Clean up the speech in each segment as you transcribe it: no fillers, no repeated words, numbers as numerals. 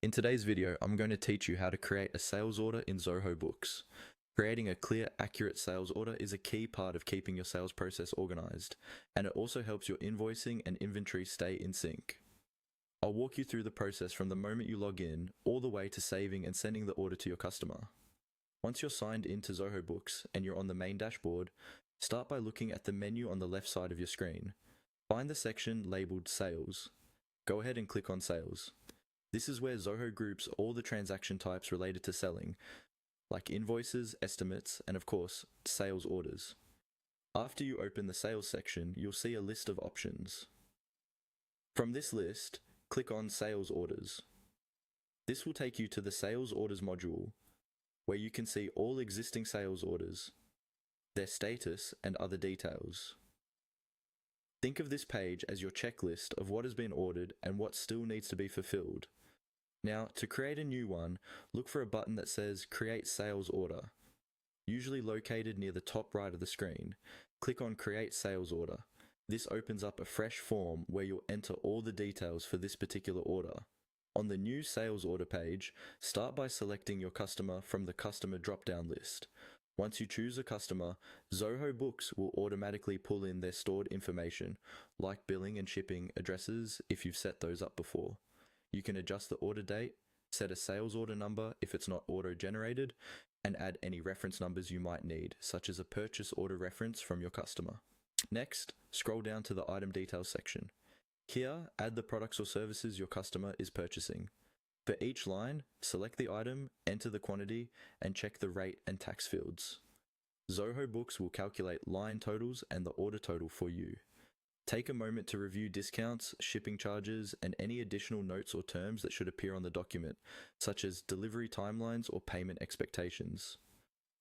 In today's video, I'm going to teach you how to create a sales order in Zoho Books. Creating a clear, accurate sales order is a key part of keeping your sales process organized, and it also helps your invoicing and inventory stay in sync. I'll walk you through the process from the moment you log in, all the way to saving and sending the order to your customer. Once you're signed into Zoho Books and you're on the main dashboard, start by looking at the menu on the left side of your screen. Find the section labeled Sales. Go ahead and click on Sales. This is where Zoho groups all the transaction types related to selling, like invoices, estimates, and of course, sales orders. After you open the sales section, you'll see a list of options. From this list, click on Sales Orders. This will take you to the Sales Orders module, where you can see all existing sales orders, their status, and other details. Think of this page as your checklist of what has been ordered and what still needs to be fulfilled. Now, to create a new one, look for a button that says Create Sales Order, usually located near the top right of the screen. Click on Create Sales Order. This opens up a fresh form where you'll enter all the details for this particular order. On the new sales order page, start by selecting your customer from the customer drop-down list. Once you choose a customer, Zoho Books will automatically pull in their stored information, like billing and shipping addresses if you've set those up before. You can adjust the order date, set a sales order number if it's not auto-generated, and add any reference numbers you might need, such as a purchase order reference from your customer. Next, scroll down to the item details section. Here, add the products or services your customer is purchasing. For each line, select the item, enter the quantity, and check the rate and tax fields. Zoho Books will calculate line totals and the order total for you. Take a moment to review discounts, shipping charges, and any additional notes or terms that should appear on the document, such as delivery timelines or payment expectations.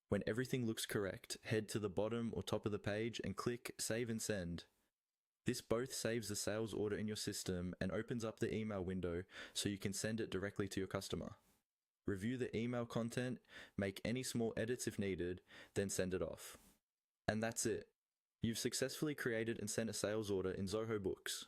When everything looks correct, head to the bottom or top of the page and click Save and Send. This both saves the sales order in your system and opens up the email window so you can send it directly to your customer. Review the email content, make any small edits if needed, then send it off. And that's it. You've successfully created and sent a sales order in Zoho Books.